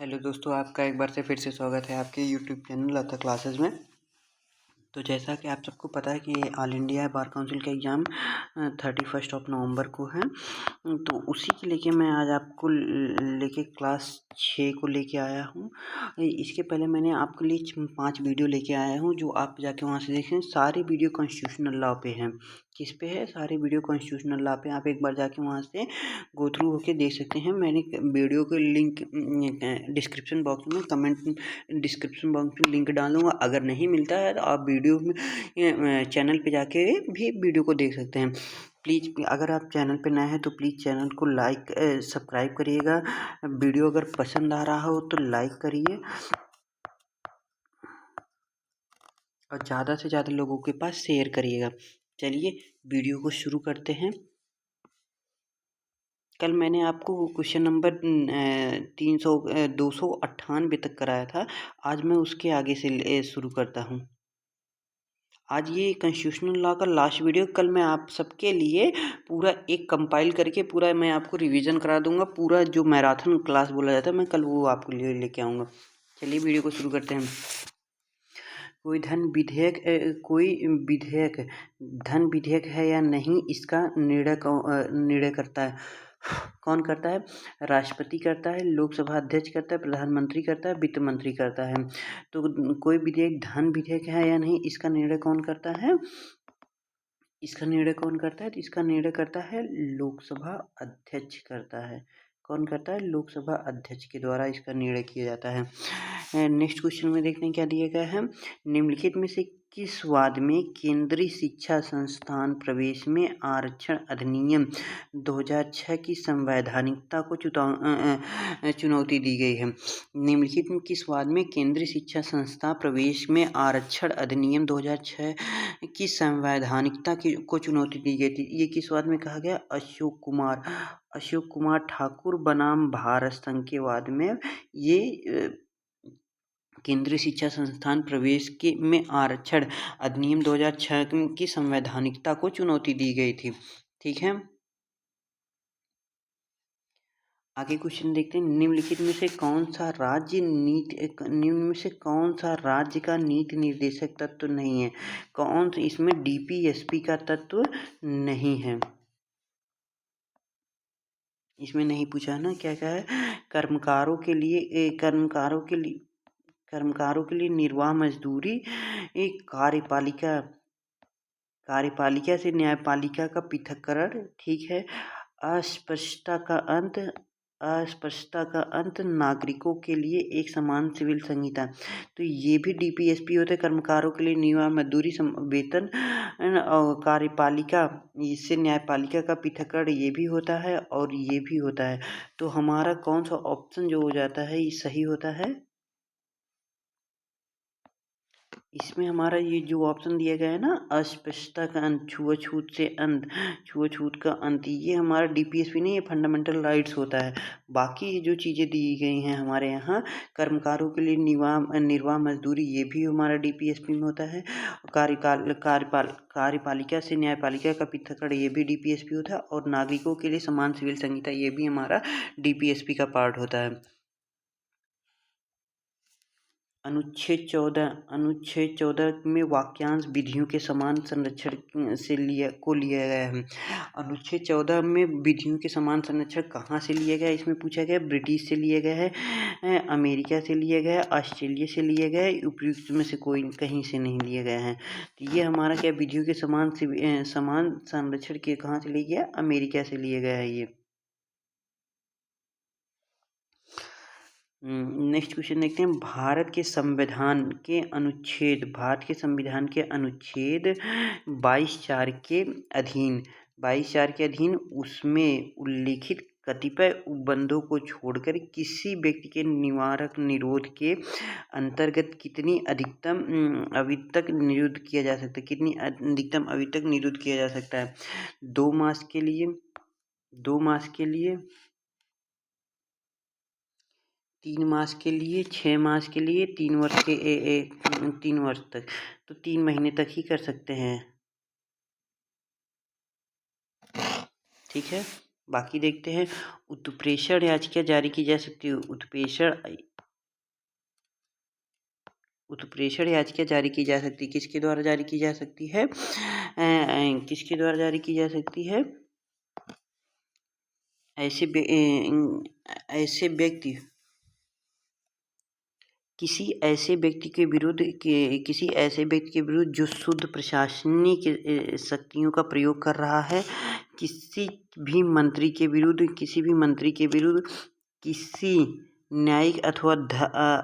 Hello दोस्तों, आपका एक बार से फिर से स्वागत है आपके यूट्यूब चैनल लता क्लासेस में। तो जैसा कि आप सबको पता है कि ऑल इंडिया बार काउंसिल का एग्ज़ाम 31 नवंबर को है। तो उसी के लेके मैं आज आपको लेके क्लास 6 को लेके आया हूँ। इसके पहले मैंने आपके लिए 5 वीडियो लेके आया हूँ, जो आप जाके वहाँ से देखें। सारे वीडियो कॉन्स्टिट्यूशनल लॉ पे हैं। किस पे है? सारे वीडियो कॉन्स्टिट्यूशनल लॉ पे। आप एक बार जाके वहाँ से गो थ्रू होके देख सकते हैं। मैंने वीडियो के लिंक डिस्क्रिप्शन बॉक्स में लिंक डालूंगा। अगर नहीं मिलता है तो आप वीडियो में चैनल पे जाके भी वीडियो को देख सकते हैं। प्लीज़, अगर आप चैनल पे नए हैं तो प्लीज़ चैनल को लाइक सब्सक्राइब करिएगा। वीडियो अगर पसंद आ रहा हो तो लाइक करिए और ज़्यादा से ज़्यादा लोगों के पास शेयर करिएगा। चलिए वीडियो को शुरू करते हैं। कल मैंने आपको क्वेश्चन नंबर 298 तक कराया था। आज मैं उसके आगे से शुरू करता हूँ। आज ये कॉन्स्टिट्यूशनल लॉ का लास्ट वीडियो। कल मैं आप सबके लिए पूरा एक कंपाइल करके पूरा मैं आपको रिवीजन करा दूंगा। पूरा जो मैराथन क्लास बोला जाता है, मैं कल वो आपके लिए लेके आऊँगा। चलिए वीडियो को शुरू करते हैं। कोई धन विधेयक है या नहीं, इसका निर्णय करता है। कौन करता है? राष्ट्रपति करता है, लोकसभा अध्यक्ष करता है, प्रधानमंत्री करता है, वित्त मंत्री करता है। तो कोई विधेयक धन विधेयक है या नहीं, इसका निर्णय कौन करता है? इसका निर्णय कौन करता है? तो इसका निर्णय करता है लोकसभा अध्यक्ष करता है। कौन करता है? लोकसभा अध्यक्ष के द्वारा इसका निर्णय किया जाता है। नेक्स्ट क्वेश्चन में देखते हैं क्या दिया गया है। निम्नलिखित में से किस वाद में केंद्रीय शिक्षा संस्थान प्रवेश में आरक्षण अधिनियम 2006 की संवैधानिकता को चुनौती दी गई है? निम्नलिखित में किस वाद में केंद्रीय शिक्षा संस्था प्रवेश में आरक्षण अधिनियम 2006 की संवैधानिकता को चुनौती दी गई थी? ये किस वाद में कहा गया? अशोक कुमार ठाकुर बनाम भारत संघ के वाद में ये केंद्रीय शिक्षा संस्थान प्रवेश के में आरक्षण अधिनियम 2006 की संवैधानिकता को चुनौती दी गई थी। ठीक है, आगे क्वेश्चन देखते हैं। निम्नलिखित में से कौन सा राज्य का नीति निर्देशक तत्व नहीं है? कौन सा इसमें डीपीएसपी का तत्व नहीं है? इसमें नहीं पूछा ना। क्या क्या है? कर्मकारों के लिए निर्वाह मजदूरी, एक कार्यपालिका से न्यायपालिका का पृथक्करण। ठीक है। अस्पष्टता का अंत, नागरिकों के लिए एक समान सिविल संहिता। तो ये भी डीपीएसपी होते हैं। कर्मकारों के लिए निर्वाह मजदूरी, वेतन और कार्यपालिका इससे न्यायपालिका का पृथक्करण, ये भी होता है और ये भी होता है। तो हमारा कौन सा ऑप्शन जो हो जाता है ये सही होता है? इसमें हमारा ये जो ऑप्शन दिया गया है ना, अस्पृश्यता का अंत, छुआछूत का अंत, ये हमारा डीपीएसपी नहीं, ये फंडामेंटल राइट्स होता है। बाकी जो चीज़ें दी गई हैं हमारे यहाँ, कर्मकारों के लिए निर्वाह मजदूरी, ये भी हमारा डीपीएसपी में होता है। कार्यपालिका से न्यायपालिका का पृथक्करण, ये भी डीपीएसपी होता है। और नागरिकों के लिए समान सिविल संहिता, ये भी हमारा डीपीएसपी का पार्ट होता है। अनुच्छेद 14 में वाक्यांश विधियों के समान संरक्षण से लिया गया है। अनुच्छेद 14 में विधियों के समान संरक्षण कहाँ से लिया गया? इसमें पूछा गया। ब्रिटिश से लिया गया है, अमेरिका से लिया गया है, ऑस्ट्रेलिया से लिया गया है, उपयुक्त में से कोई कहीं से नहीं लिया गया है। तो ये हमारा क्या, विधियों के समान संरक्षण के कहाँ से लिया गया? अमेरिका से लिया गया है ये। नेक्स्ट क्वेश्चन देखते हैं। भारत के संविधान के अनुच्छेद 22(4) के अधीन उसमें उल्लिखित कतिपय उपबंधों को छोड़कर किसी व्यक्ति के निवारक निरोध के अंतर्गत कितनी अधिकतम अवधि तक निरुद्ध किया जा सकता है? 2 मास के लिए, 3 मास के लिए, 6 मास के लिए, 3 वर्ष के 3 वर्ष तक। तो 3 महीने तक ही कर सकते हैं। ठीक है, बाकी देखते हैं। उत्प्रेषण याचिका जारी की जा सकती है। उत्प्रेषण उत्प्रेषण याचिका जारी की जा सकती है। किसके द्वारा जारी की जा सकती है? किसके द्वारा जारी की जा सकती है? ऐसे व्यक्ति किसी ऐसे व्यक्ति के विरुद्ध जो शुद्ध प्रशासनिक शक्तियों का प्रयोग कर रहा है, किसी भी मंत्री के विरुद्ध, किसी न्यायिक अथवा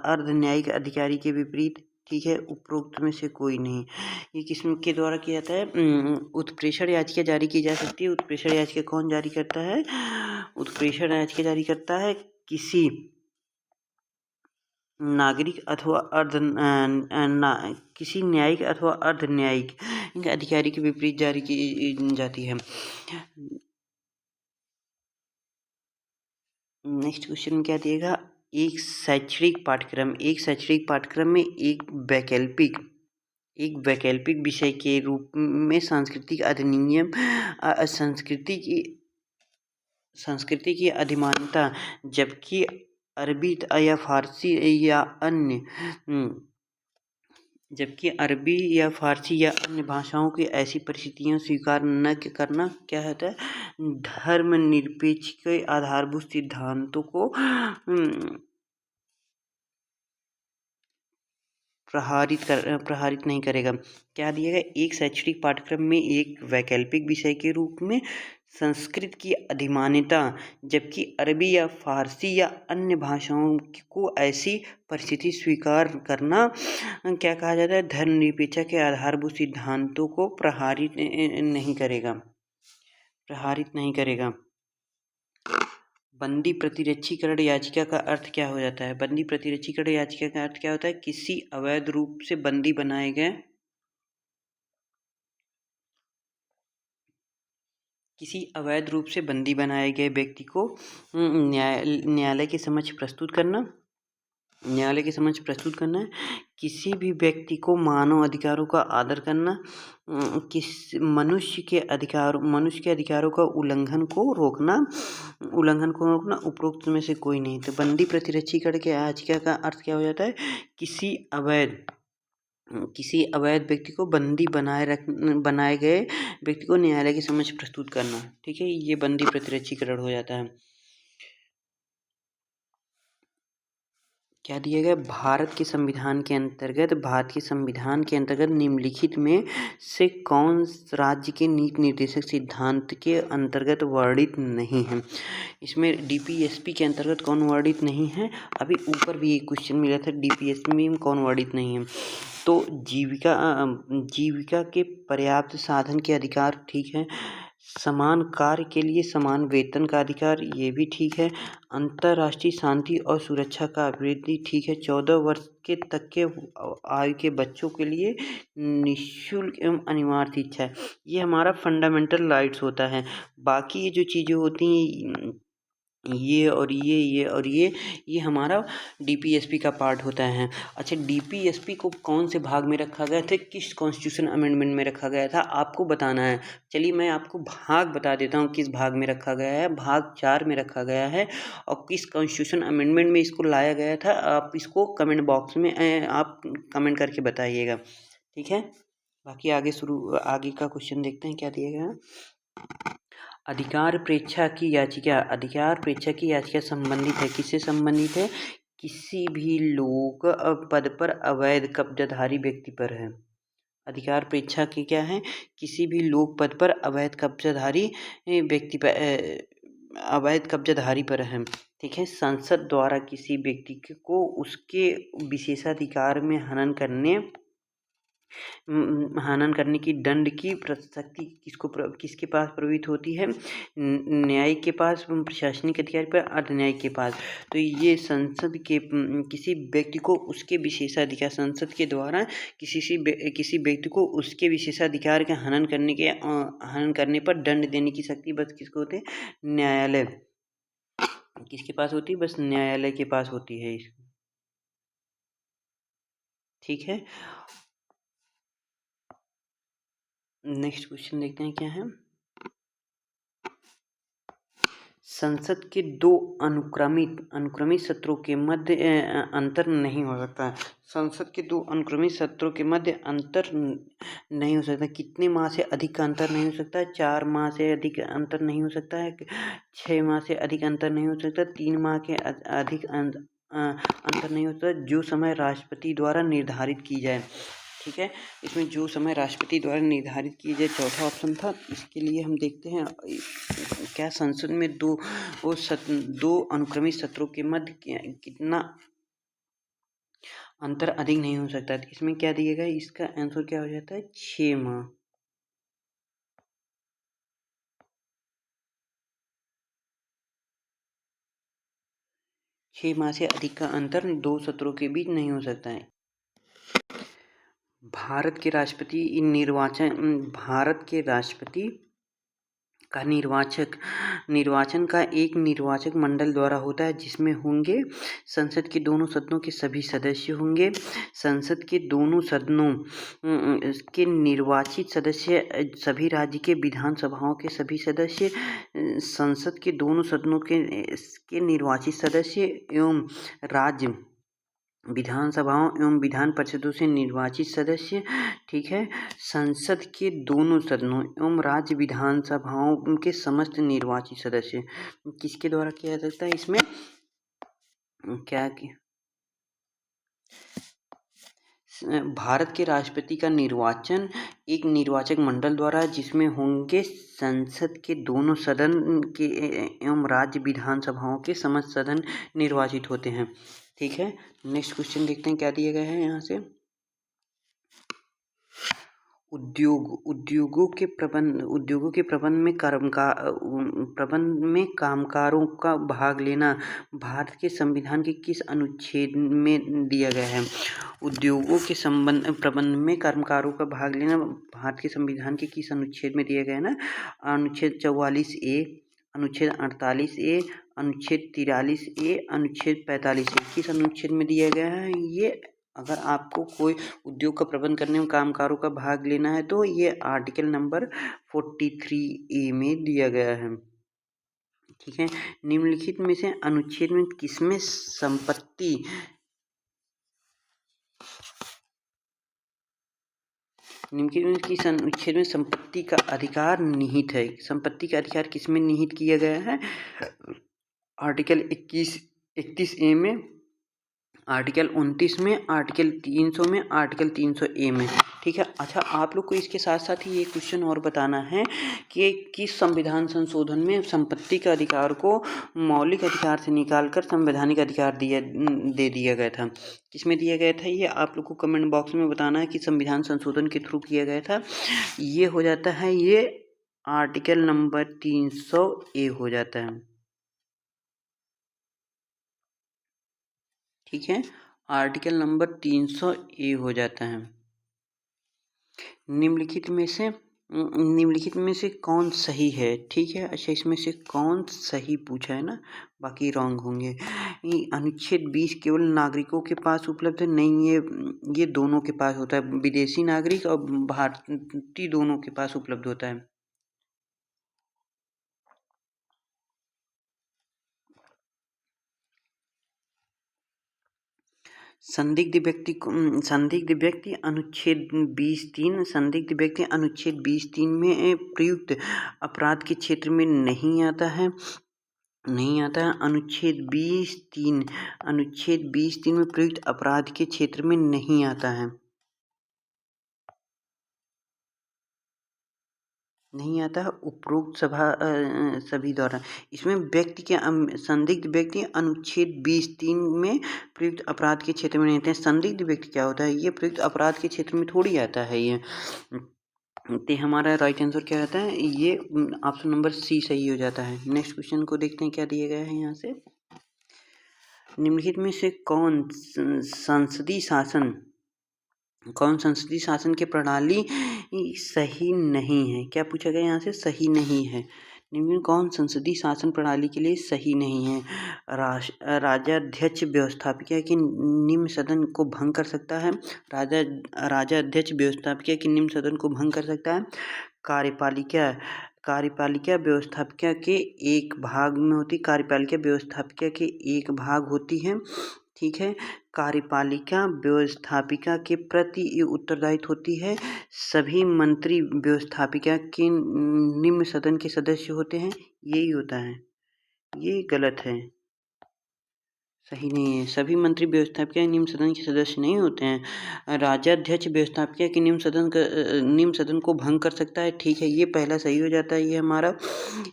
अर्ध न्यायिक अधिकारी के विपरीत, ठीक है, उपरोक्त में से कोई नहीं। ये किसके द्वारा किया जाता है? उत्प्रेषण याचिका जारी की जा सकती है। उत्प्रेषण याचिका कौन जारी करता है? उत्प्रेषण याचिका जारी करता है किसी नागरिक अथवा किसी न्यायिक अथवा अर्ध न्यायिक अधिकारी के विपरीत जारी की जाती है। नेक्स्ट क्वेश्चन क्या दिएगा? एक शैक्षणिक पाठ्यक्रम में एक वैकल्पिक विषय के रूप में सांस्कृतिक अधिनियम संस्कृति की अधिमानता, जबकि अरबी या फारसी या अन्य भाषाओं की ऐसी परिस्थितियां स्वीकार न करना क्या होता है? धर्मनिरपेक्ष के आधारभूत सिद्धांतों को प्रहारित नहीं करेगा। क्या दिया गया? एक शैक्षणिक पाठ्यक्रम में एक वैकल्पिक विषय के रूप में संस्कृत की अधिमान्यता, जबकि अरबी या फारसी या अन्य भाषाओं को ऐसी परिस्थिति स्वीकार करना क्या कहा जाता है? धर्मनिरपेक्षता के आधारभूत सिद्धांतों को प्रहारित नहीं करेगा। बंदी प्रतिरक्षीकरण याचिका का अर्थ क्या हो जाता है? बंदी प्रतिरक्षीकरण याचिका का अर्थ क्या होता है? किसी अवैध रूप से बंदी बनाए गए व्यक्ति को न्यायालय के समक्ष प्रस्तुत करना है। किसी भी व्यक्ति को मानव अधिकारों का आदर करना, मनुष्य के अधिकारों का उल्लंघन को रोकना, उपरोक्त में से कोई नहीं। तो बंदी प्रतिरक्षीकरण के याचिका का अर्थ क्या हो जाता है? किसी अवैध व्यक्ति को बंदी बनाए गए व्यक्ति को न्यायालय के समक्ष प्रस्तुत करना, ठीक है, ये बंदी प्रतिरक्षीकरण हो जाता है। क्या दिया गया? भारत के संविधान के अंतर्गत निम्नलिखित में से कौन राज्य के नीति निर्देशक सिद्धांत के अंतर्गत वर्णित नहीं है? इसमें DPSP के अंतर्गत कौन वर्णित नहीं है? अभी ऊपर भी एक क्वेश्चन मिला था, DPSP में कौन वर्णित नहीं है? तो जीविका के पर्याप्त साधन के अधिकार, ठीक है। समान कार्य के लिए समान वेतन का अधिकार, ये भी ठीक है। अंतर्राष्ट्रीय शांति और सुरक्षा का अभिवृद्धि, ठीक है। 14 वर्ष तक के आयु के बच्चों के लिए निःशुल्क एवं अनिवार्य शिक्षा, ये हमारा फंडामेंटल राइट्स होता है। बाकी ये जो चीज़ें होती हैं, ये हमारा DPSP का पार्ट होता है। अच्छा, DPSP को कौन से भाग में रखा गया था? किस कॉन्स्टिट्यूशन अमेंडमेंट में रखा गया था? आपको बताना है। चलिए मैं आपको भाग बता देता हूँ किस भाग में रखा गया है। भाग 4 में रखा गया है। और किस कॉन्स्टिट्यूशन अमेंडमेंट में इसको लाया गया था, आप इसको कमेंट बॉक्स में आप कमेंट करके बताइएगा, ठीक है। बाकी आगे का क्वेश्चन देखते हैं क्या दिया गया है। अधिकार प्रेक्षा की याचिका संबंधित है, किससे संबंधित है? किसी भी लोक पद पर अवैध कब्जाधारी व्यक्ति पर है। अधिकार प्रेक्षा की क्या है? किसी भी लोक पद पर अवैध कब्जाधारी पर है, ठीक है। संसद द्वारा किसी व्यक्ति को उसके विशेषाधिकार में हनन करने की दंड की शक्ति किसके पास प्रवृत्त होती है? न्यायिक के पास, प्रशासनिक अधिकारी पर, अर्धन्यायिक के पास। तो ये संसद के किसी व्यक्ति को उसके विशेषाधिकार, संसद के द्वारा किसी व्यक्ति को उसके विशेषाधिकार का हनन करने पर दंड देने की शक्ति बस किसको होती है? न्यायालय। किसके पास होती है? बस न्यायालय के पास होती है, ठीक है। नेक्स्ट क्वेश्चन देखते हैं क्या है। संसद के दो अनुक्रमित सत्रों के मध्य अंतर नहीं हो सकता है। संसद के दो अनुक्रमित सत्रों के मध्य अंतर नहीं हो सकता। कितने माह से अधिक का अंतर नहीं हो सकता है? 4 माह से अधिक अंतर नहीं हो सकता है। 6 माह से अधिक अंतर नहीं हो सकता। 3 माह के अधिक अंतर नहीं होता, जो समय राष्ट्रपति द्वारा निर्धारित की जाए। ठीक है, इसमें जो समय राष्ट्रपति द्वारा निर्धारित किए जाए, चौथा ऑप्शन था। इसके लिए हम देखते हैं क्या संसद में दो अनुक्रमित सत्रों के मध्य कितना अंतर अधिक नहीं हो सकता। इसमें क्या दिया गया, इसका आंसर क्या हो जाता है? 6 माह। 6 माह से अधिक का अंतर दो सत्रों के बीच नहीं हो सकता है। भारत के राष्ट्रपति का निर्वाचन का एक निर्वाचक मंडल द्वारा होता है, जिसमें होंगे संसद के दोनों सदनों के सभी सदस्य होंगे। संसद के दोनों सदनों के निर्वाचित सदस्य सभी राज्य के विधानसभाओं के सभी सदस्य, संसद के दोनों सदनों के निर्वाचित सदस्य एवं राज्य विधानसभाओं एवं विधान परिषदों से निर्वाचित सदस्य। ठीक है, संसद के दोनों सदनों एवं राज्य विधानसभाओं के समस्त निर्वाचित सदस्य किसके द्वारा किया जा सकता है? इसमें क्या भारत के राष्ट्रपति का निर्वाचन एक निर्वाचक मंडल द्वारा, जिसमें होंगे संसद के दोनों सदन के एवं राज्य विधानसभाओं के समस्त सदन निर्वाचित होते हैं। ठीक है, नेक्स्ट क्वेश्चन देखते हैं क्या दिया गया है यहाँ से। उद्योगों के प्रबंध में कामगारों का भाग लेना भारत के संविधान के किस अनुच्छेद में दिया गया है? उद्योगों के प्रबंध में कामगारों का भाग लेना भारत के संविधान के किस अनुच्छेद में दिया गया है ना? अनुच्छेद 44A, अनुच्छेद 48A, अनुच्छेद 43A, अनुच्छेद 45A। किस अनुच्छेद में दिया गया है ये? अगर आपको कोई उद्योग का प्रबंध करने में कामगारों का भाग लेना है तो ये आर्टिकल नंबर 43A में दिया गया है। ठीक है, निम्नलिखित में से अनुच्छेद में किसमें किस अनुच्छेद में संपत्ति का अधिकार निहित है? संपत्ति का अधिकार किसमें निहित किया गया है? आर्टिकल 31A में, आर्टिकल 29 में, आर्टिकल 300 में, आर्टिकल 300A में। ठीक है, अच्छा आप लोग को इसके साथ साथ ही ये क्वेश्चन और बताना है कि किस संविधान संशोधन में संपत्ति के अधिकार को मौलिक अधिकार से निकालकर संवैधानिक अधिकार दे दिया गया था। किसमें दिया गया था ये आप लोग को कमेंट बॉक्स में बताना है कि संविधान संशोधन के थ्रू किया गया था। ये हो जाता है, ये आर्टिकल नंबर 300A हो जाता है। ठीक है, आर्टिकल नंबर 300A हो जाता है। निम्नलिखित में से कौन सही है? ठीक है, अच्छा इसमें से कौन सही पूछा है ना, बाकी रॉन्ग होंगे। अनुच्छेद 20 केवल नागरिकों के पास उपलब्ध है? नहीं, ये दोनों के पास होता है, विदेशी नागरिक और भारतीय दोनों के पास उपलब्ध होता है। संदिग्ध व्यक्ति अनुच्छेद 20(3), संदिग्ध व्यक्ति अनुच्छेद 20(3) में प्रयुक्त अपराध के क्षेत्र में नहीं आता है। अनुच्छेद 20(3) में प्रयुक्त अपराध के क्षेत्र में नहीं आता है। उपरोक्त सभी द्वारा। इसमें व्यक्ति के संदिग्ध व्यक्ति अनुच्छेद 20(3) में प्रयुक्त अपराध के क्षेत्र में नहीं आते हैं। संदिग्ध व्यक्ति क्या होता है? ये प्रयुक्त अपराध के क्षेत्र में थोड़ी आता है ये। तो हमारा राइट आंसर क्या आता है? ये ऑप्शन नंबर C सही हो जाता है। नेक्स्ट क्वेश्चन को देखते हैं क्या दिया गया है यहाँ से। निम्नलिखित में से कौन संसदीय शासन की प्रणाली सही नहीं है? क्या पूछा गया यहाँ से? सही नहीं है। निम्न कौन संसदीय शासन प्रणाली के लिए सही नहीं है? राजाध्यक्ष व्यवस्थापिका के निम्न सदन को भंग कर सकता है। राजाध्यक्ष व्यवस्थापिका के निम्न सदन को भंग कर सकता है। कार्यपालिका व्यवस्थापिका के एक भाग में होती, कार्यपालिका व्यवस्थापिका के एक भाग होती है। ठीक है, कार्यपालिका व्यवस्थापिका के प्रति ये उत्तरदायित्व होती है। सभी मंत्री व्यवस्थापिका के निम्न सदन के सदस्य होते हैं, यही होता है। ये गलत है, सही नहीं है। सभी मंत्री व्यवस्थापिका निम्न सदन के सदस्य नहीं होते हैं। राज्याध्यक्ष व्यवस्थापिका के निम्न सदन को भंग कर सकता है। ठीक है, ये पहला सही हो जाता है, ये हमारा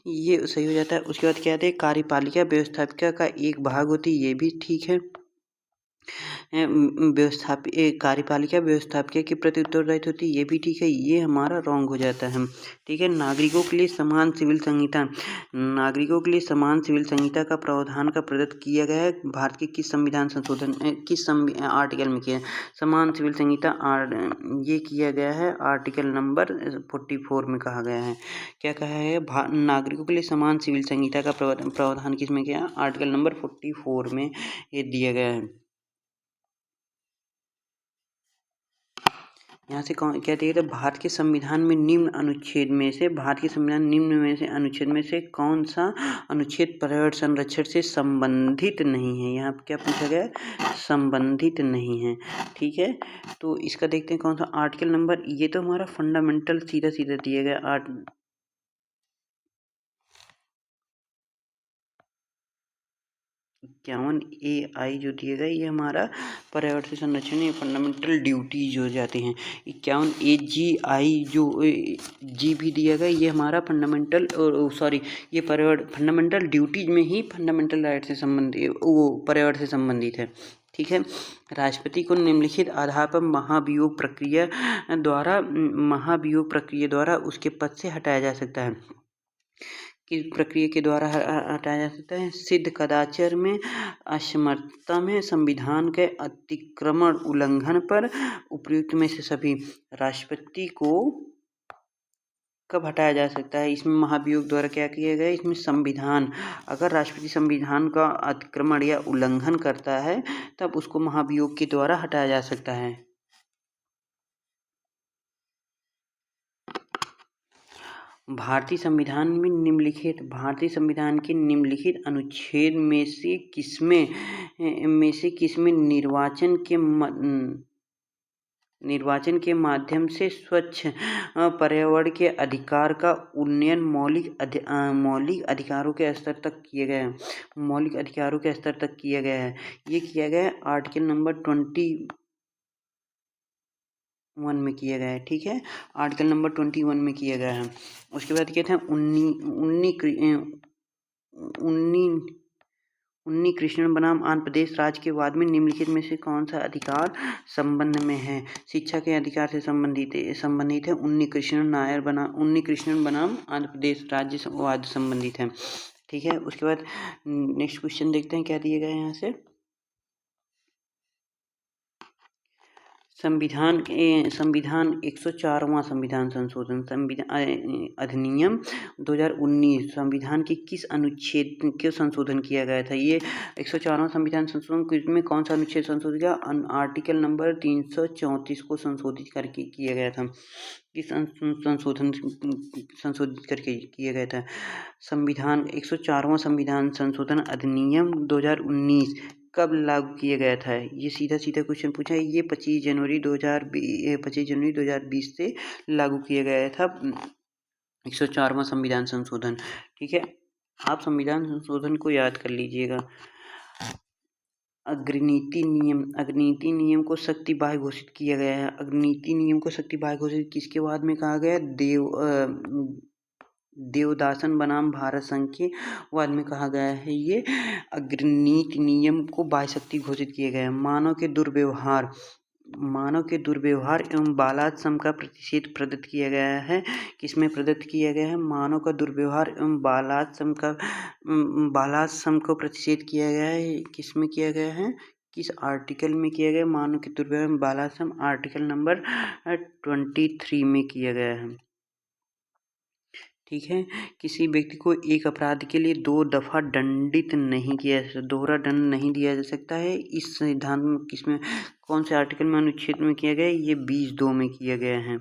ये सही हो जाता है। उसके बाद क्या आते हैं, कार्यपालिका व्यवस्थापिका का एक भाग होती है, ये भी ठीक है। कार्यपालिका व्यवस्थापिका के प्रति उत्तरदायित्व होती है, ये भी ठीक है, ये हमारा रॉन्ग हो जाता है। ठीक है, नागरिकों के लिए समान सिविल संहिता, नागरिकों के लिए समान सिविल संहिता का प्रावधान का प्रदत्त किया गया है। भारत के किस संविधान संशोधन किस आर्टिकल में किया है? समान सिविल संहिता ये किया गया है आर्टिकल नंबर 44 में कहा गया है। क्या कहा है? नागरिकों के लिए समान सिविल संहिता का प्रावधान किस में किया है? आर्टिकल नंबर 44 में ये दिया गया है। यहाँ से कौन क्या दिया था? भारत के संविधान में निम्न अनुच्छेद में से अनुच्छेद में से कौन सा अनुच्छेद पर्यावरण संरक्षण से संबंधित नहीं है? यहाँ क्या पूछा गया? संबंधित नहीं है। ठीक है, तो इसका देखते हैं कौन सा आर्टिकल नंबर, ये तो हमारा फंडामेंटल सीधा सीधा दिया गया 51A जो दिया गया, ये हमारा पर्यावरण से संरक्षण ये फंडामेंटल ड्यूटीज हो जाती हैं। 51AGI जो जी भी दिया गया, ये हमारा फंडामेंटल ये पर्यावरण फंडामेंटल ड्यूटीज में ही फंडामेंटल राइट से संबंधित वो पर्यावरण से संबंधित है। ठीक है, राष्ट्रपति को निम्नलिखित आधार पर महाभियोग प्रक्रिया द्वारा उसके पद से हटाया जा सकता है। किस प्रक्रिया के द्वारा हटाया जा सकता है? सिद्ध कदाचार में, असमर्थता में, संविधान के अतिक्रमण उल्लंघन पर, उपयुक्त में से सभी। राष्ट्रपति को कब हटाया जा सकता है? इसमें महाभियोग द्वारा क्या किया गया? इसमें संविधान, अगर राष्ट्रपति संविधान का अतिक्रमण या उल्लंघन करता है तब उसको महाभियोग के द्वारा हटाया जा सकता है। भारतीय संविधान के निम्नलिखित अनुच्छेद में से किसमें निर्वाचन के माध्यम से स्वच्छ पर्यावरण के अधिकार का उन्नयन मौलिक अधिकारों के स्तर तक किया गया है। मौलिक अधिकारों के स्तर तक किया गया है, ये किया गया है आर्टिकल नंबर 21 में किया गया है। ठीक है, आर्टिकल नंबर 21 में किया गया है। उसके बाद कहते हैं 19 कृष्ण बनाम आंध्र प्रदेश राज्य के वाद में निम्नलिखित में से कौन सा अधिकार संबंध में है? शिक्षा के अधिकार से संबंधित है। 19 कृष्ण बनाम आंध्र प्रदेश राज्य वाद संबंधित है। ठीक है, उसके बाद नेक्स्ट क्वेश्चन देखते हैं क्या दिया गया है यहाँ से। संविधान 104वां संविधान संशोधन अधिनियम 2019 संविधान के किस अनुच्छेद के संशोधन किया गया था? ये 104वां संविधान संशोधन में कौन सा अनुच्छेद संशोधित किया? आर्टिकल नंबर 334 को संशोधित करके किया गया था। किस संशोधित करके किया गया था? संविधान 104वां संविधान संशोधन अधिनियम 2019 कब लागू किया गया था? ये सीधा क्वेश्चन पूछा है। ये 25 जनवरी 2020 से लागू किया गया था 104वां संविधान संशोधन। ठीक है, आप संविधान संशोधन को याद कर लीजिएगा। अग्रनीति नियम को शक्ति बाह्य घोषित किया गया है। अग्रनीति नियम को शक्ति बाह्य घोषित किसके बाद में कहा गया? देवदासन बनाम भारत संघ के वाद में कहा गया है। ये अग्रनीति नियम को बाह्य शक्ति घोषित किया गया है। मानव के दुर्व्यवहार एवं बालाश्रम का प्रतिषेध प्रदत्त किया गया है। किसमें प्रदत्त किया गया है? मानव का दुर्व्यवहार एवं बालाश्रम को प्रतिषेध किया गया है। किसमें किया गया है? किस आर्टिकल में किया गया? मानव के दुर्व्यवहार एवं बालाश्रम आर्टिकल नंबर 23 में किया गया है। ठीक है, किसी व्यक्ति को एक अपराध के लिए 2 दफा दंडित नहीं किया जा सकता, दोहरा दंड नहीं दिया जा सकता है। इस सिद्धांत में किसमें कौन से आर्टिकल में अनुच्छेद में किया गया है? ये 20(2) में किया गया है।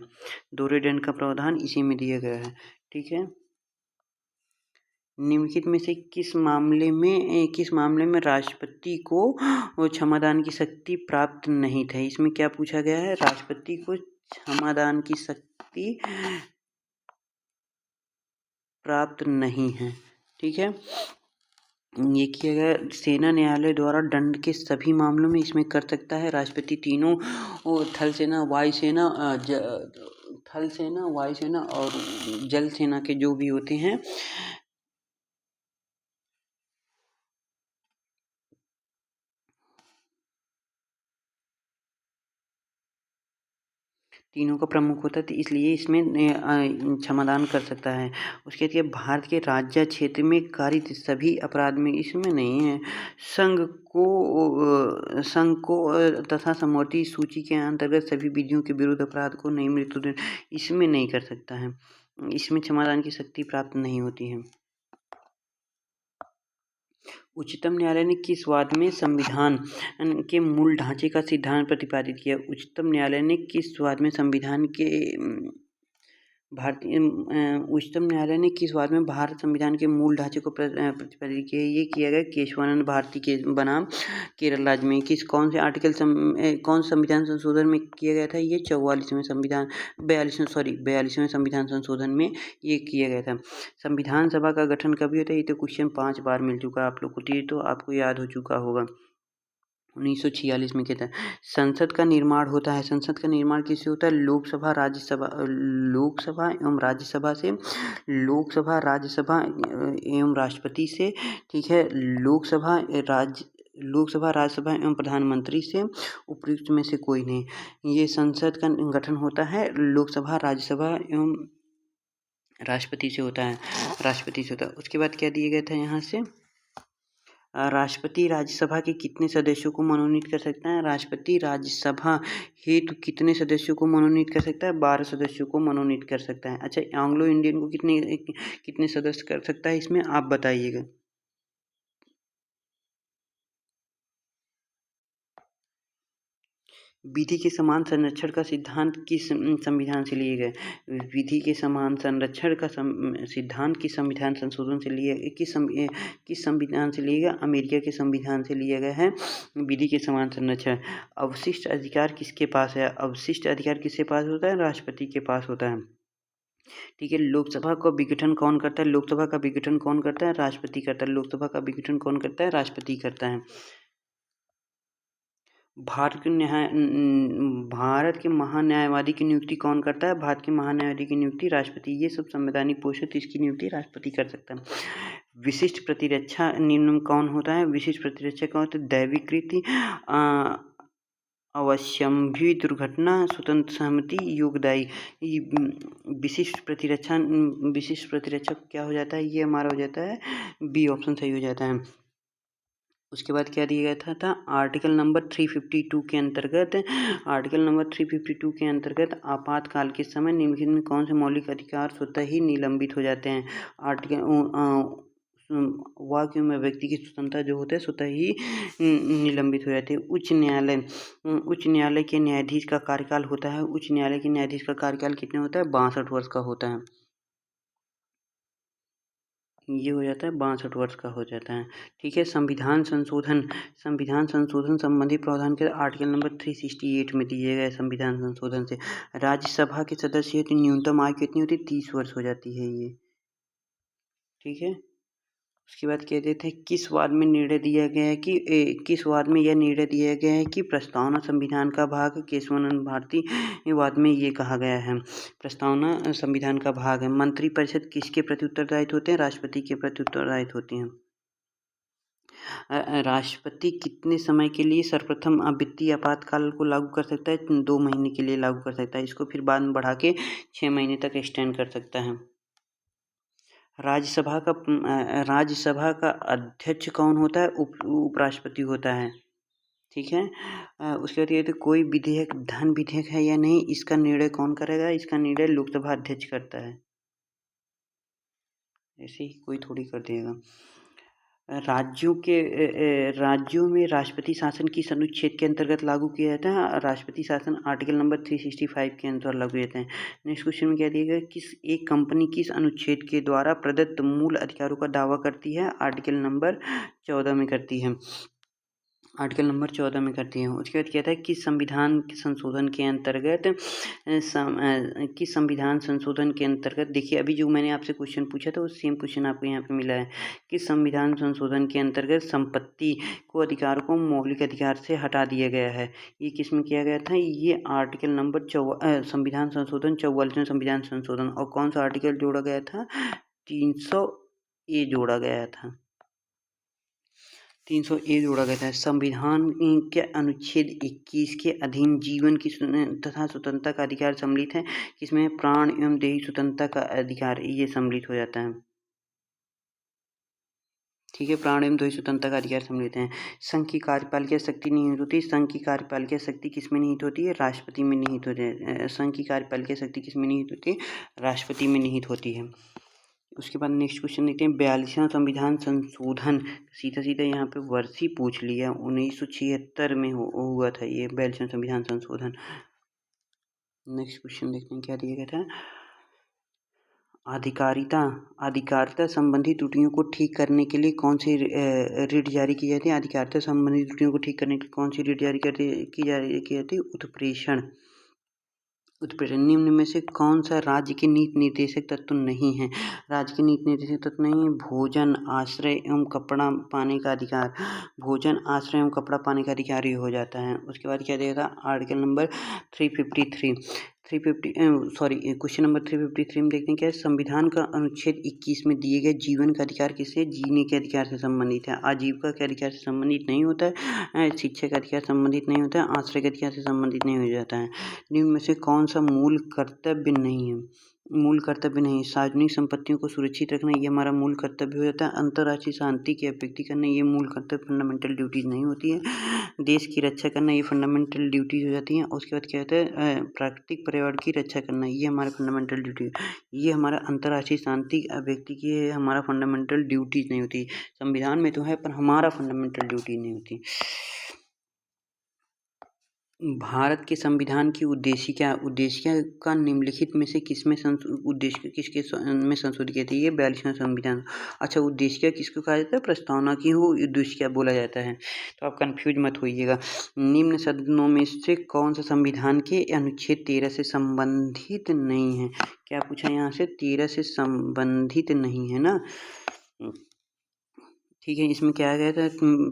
दोहरे दंड का प्रावधान इसी में दिया गया है। ठीक है, निम्नलिखित में से किस मामले में राष्ट्रपति को क्षमादान की शक्ति प्राप्त नहीं था। इसमें क्या पूछा गया है, राष्ट्रपति को क्षमादान की शक्ति प्राप्त नहीं है। ठीक है, ये किया गया सेना न्यायालय द्वारा दंड के सभी मामलों में इसमें कर सकता है राष्ट्रपति तीनों थल सेना, वायु सेना और जल सेना के जो भी होते हैं तीनों का प्रमुख होता है, तो इसलिए इसमें क्षमादान कर सकता है। उसके बाद भारत के राज्य क्षेत्र में कारित सभी अपराध में इसमें नहीं है। संघ को तथा समवर्ती सूची के अंतर्गत सभी विधियों के विरुद्ध अपराध को नहीं मृत्युदंड इसमें नहीं कर सकता है। इसमें क्षमादान की शक्ति प्राप्त नहीं होती है। उच्चतम न्यायालय ने किस वाद में संविधान के मूल ढांचे का सिद्धांत प्रतिपादित किया। उच्चतम न्यायालय ने किस वाद में उच्चतम न्यायालय ने किस वाद में भारत संविधान के मूल ढांचे को प्रतिपादित किया। ये किया गया केशवानंद भारती के बनाम केरल राज्य में। कौन संविधान संशोधन में किया गया था, ये 42वें संविधान संशोधन में ये किया गया था। संविधान सभा का गठन कभी होता है, ये तो क्वेश्चन 5 बार मिल चुका है आप लोग को, तो आपको याद हो चुका होगा। 1946 में कहता है संसद का निर्माण होता है। संसद का निर्माण किससे होता है, लोकसभा एवं राज्यसभा से, लोकसभा एवं राष्ट्रपति से। ठीक है, लोकसभा राज्यसभा एवं प्रधानमंत्री से, उपयुक्त में से कोई नहीं। ये संसद का गठन होता है लोकसभा, राज्यसभा एवं राष्ट्रपति से होता है, उसके बाद क्या दिया गया था यहाँ से, राष्ट्रपति राज्यसभा के कितने सदस्यों को मनोनीत कर सकता है। राष्ट्रपति राज्यसभा हेतु कितने सदस्यों को मनोनीत कर सकता है, 12 सदस्यों को मनोनीत कर सकता है। अच्छा, एंग्लो इंडियन को कितने सदस्य कर सकता है, इसमें आप बताइएगा। विधि के समान संरक्षण का सिद्धांत किस संविधान से लिए गए। विधि के समान संरक्षण का सिद्धांत किस संविधान संशोधन से किस संविधान से लिया गया, अमेरिका के संविधान से लिया गया है विधि के समान संरक्षण। अवशिष्ट अधिकार किसके पास है, अवशिष्ट अधिकार किसके पास होता है, राष्ट्रपति के पास होता है। ठीक है, लोकसभा का विघटन कौन करता है, लोकसभा का विघटन कौन करता है, राष्ट्रपति करता है। लोकसभा का विघटन कौन करता है, राष्ट्रपति करता है। भारत के महान्यायवादी की नियुक्ति कौन करता है, भारत के महान्यायवादी की नियुक्ति राष्ट्रपति। ये सब संवैधानिक पोस्ट है, तो इसकी नियुक्ति राष्ट्रपति कर सकता है। विशिष्ट प्रतिरक्षा नियम कौन होता है, विशिष्ट प्रतिरक्षा कौन होता है, दैवीकृत, अवश्यम्भी, दुर्घटना, स्वतंत्र सहमति, योगदायी। विशिष्ट प्रतिरक्षा क्या हो जाता है, ये हमारा हो जाता है बी ऑप्शन सही हो जाता है। उसके बाद क्या दिया गया था आर्टिकल नंबर 352 के अंतर्गत आपातकाल के समय निम्नलिखित में कौन से मौलिक अधिकार स्वतः ही निलंबित हो जाते हैं। वाक्य में व्यक्ति की स्वतंत्रता जो होता है स्वतः ही निलंबित हो जाती है। उच्च न्यायालय के न्यायाधीश का कार्यकाल होता है, उच्च न्यायालय के न्यायाधीश का कार्यकाल कितने होता है, 62 वर्ष का होता है। ये हो जाता है 62 वर्ष का हो जाता है। ठीक है, संविधान संशोधन संबंधी प्रावधान के आर्टिकल नंबर 368 में दिए गए संविधान संशोधन से राज्यसभा के सदस्य की न्यूनतम आयु कितनी होती है, 30 वर्ष हो जाती है ये। ठीक है, उसके बाद कह देते हैं किस वाद में निर्णय दिया गया है यह निर्णय दिया गया है कि प्रस्तावना संविधान का भाग, केशवानंद भारती वाद में ये कहा गया है प्रस्तावना संविधान का भाग है। मंत्रिपरिषद किसके प्रति उत्तरदायित्व होते हैं, राष्ट्रपति के प्रति उत्तरदायित्व होते हैं। राष्ट्रपति कितने समय के लिए सर्वप्रथम वित्तीय आपातकाल को लागू कर सकता है, 2 महीने के लिए लागू कर सकता है। इसको फिर बाद में बढ़ा के 6 महीने तक एक्सटेंड कर सकता है। राज्यसभा का अध्यक्ष कौन होता है, उपराष्ट्रपति होता है। ठीक है, उसके बाद ये तो कोई विधेयक धन विधेयक है या नहीं, इसका निर्णय कौन करेगा, इसका निर्णय लोकसभा अध्यक्ष करता है। ऐसे ही कोई थोड़ी कर देगा। राज्यों में राष्ट्रपति शासन किस अनुच्छेद के अंतर्गत लागू किया जाता है? राष्ट्रपति शासन आर्टिकल नंबर 365 के अनुसार लागू किया जाता है। नेक्स्ट क्वेश्चन में क्या दिया गया? एक कंपनी किस अनुच्छेद के द्वारा प्रदत्त मूल अधिकारों का दावा करती है? आर्टिकल नंबर 14 में करती है। आर्टिकल नंबर 14 में करती है। उसके बाद क्या था? किस संविधान संशोधन के अंतर्गत देखिए, अभी जो मैंने आपसे क्वेश्चन पूछा था वो सेम क्वेश्चन आपको यहाँ पे मिला है। किस संविधान संशोधन के अंतर्गत संपत्ति को अधिकार को मौलिक अधिकार से हटा दिया गया है? ये किस में किया गया था? ये आर्टिकल नंबर संविधान संशोधन 44वें संविधान संशोधन। और कौन सा आर्टिकल जोड़ा गया था? 300A जोड़ा गया था। 300A जोड़ा गया था। संविधान के अनुच्छेद 21 के अधीन जीवन की तथा स्वतंत्रता का अधिकार सम्मिलित है, जिसमें प्राण एवं देही स्वतंत्रता का अधिकार ये सम्मिलित हो जाता है। ठीक है, प्राण एवं देही स्वतंत्रता का अधिकार सम्मिलित है। संघ की कार्यपालिका शक्ति निहित होती है। संघ की कार्यपालिका शक्ति किस में निहित होती है? राष्ट्रपति में निहित होती है। संघ की कार्यपालिका शक्ति किस में निहित होती है? राष्ट्रपति में निहित होती है। उसके बाद नेक्स्ट क्वेश्चन देखते हैं। 42वां संविधान संशोधन, सीधा सीधा यहाँ पे वर्ष ही पूछ लिया। 1976 में हुआ था ये 42वां संविधान संशोधन। नेक्स्ट क्वेश्चन देखते हैं क्या दिया गया था। अधिकारिता संबंधी त्रुटियों को ठीक करने के लिए कौन सी रिट जारी की जाती है? अधिकारिता संबंधी त्रुटियों को ठीक करने के लिए कौन सी रिट जारी की जाती है? उत्प्रेषण। निम्न में से कौन सा राज्य के नीति निर्देशक तत्व नहीं है? राज्य के नीति निर्देशक तत्व नहीं है। भोजन, आश्रय एवं कपड़ा पाने का अधिकार। भोजन, आश्रय एवं कपड़ा पाने का अधिकार ही हो जाता है। उसके बाद क्या देगा? आर्टिकल नंबर 353 क्वेश्चन नंबर 353 में देखते हैं क्या है। संविधान का अनुच्छेद 21 में दिए गए जीवन का अधिकार किससे? जीने के अधिकार से संबंधित है। आजीविका के अधिकार से संबंधित नहीं होता है। शिक्षा का अधिकार संबंधित नहीं होता है। आश्रय के अधिकार से संबंधित नहीं हो जाता है। निम्न में से कौन सा मूल कर्तव्य नहीं है? सार्वजनिक संपत्तियों को सुरक्षित रखना ये हमारा मूल कर्तव्य हो जाता है। अंतर्राष्ट्रीय शांति की अभिव्यक्ति करना ये मूल कर्तव्य, फंडामेंटल ड्यूटीज नहीं होती है। देश की रक्षा करना ये फंडामेंटल ड्यूटीज हो जाती हैं। उसके बाद क्या होता है? प्राकृतिक पर्यावरण की रक्षा करना ये हमारा फंडामेंटल ड्यूटी, ये हमारा अंतर्राष्ट्रीय शांति अभिव्यक्ति की हमारा फंडामेंटल ड्यूटीज नहीं होती। संविधान में तो है पर हमारा फंडामेंटल ड्यूटी नहीं होती। भारत के संविधान की उद्देश्य का निम्नलिखित में से किसके में संशोधित किया था? ये 42वां संविधान। अच्छा, उद्देश्य किसको कहा जाता है? प्रस्तावना की हो उद्देश्य बोला जाता है, तो आप कंफ्यूज मत होइएगा। निम्न सदनों में से कौन सा संविधान के अनुच्छेद 13 से संबंधित नहीं है? क्या पूछा यहाँ से? 13 से संबंधित नहीं है ना। ठीक है, इसमें क्या आ गया था?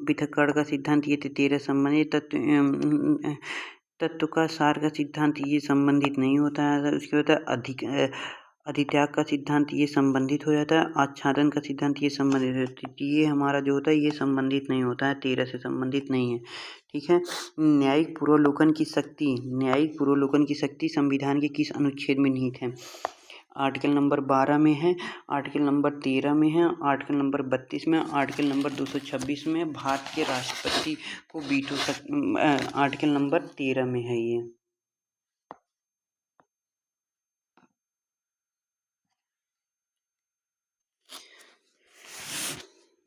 पृथक्करण का सिद्धांत ये 13 संबंधित तत्व का सार का सिद्धांत ये संबंधित नहीं होता है। उसके बाद अधित्याग का सिद्धांत ये संबंधित हो जाता है। आच्छादन का सिद्धांत ये संबंधित होता है। ये हमारा जो होता है ये संबंधित नहीं होता है, 13 से संबंधित नहीं है। ठीक है। न्यायिक पूर्वावलोकन की शक्ति संविधान के किस अनुच्छेद में निहित है? आर्टिकल नंबर 12 में है, आर्टिकल नंबर 13 में है, आर्टिकल नंबर 32 में, आर्टिकल नंबर 226 में। भारत के राष्ट्रपति को आर्टिकल नंबर 13 में है ये।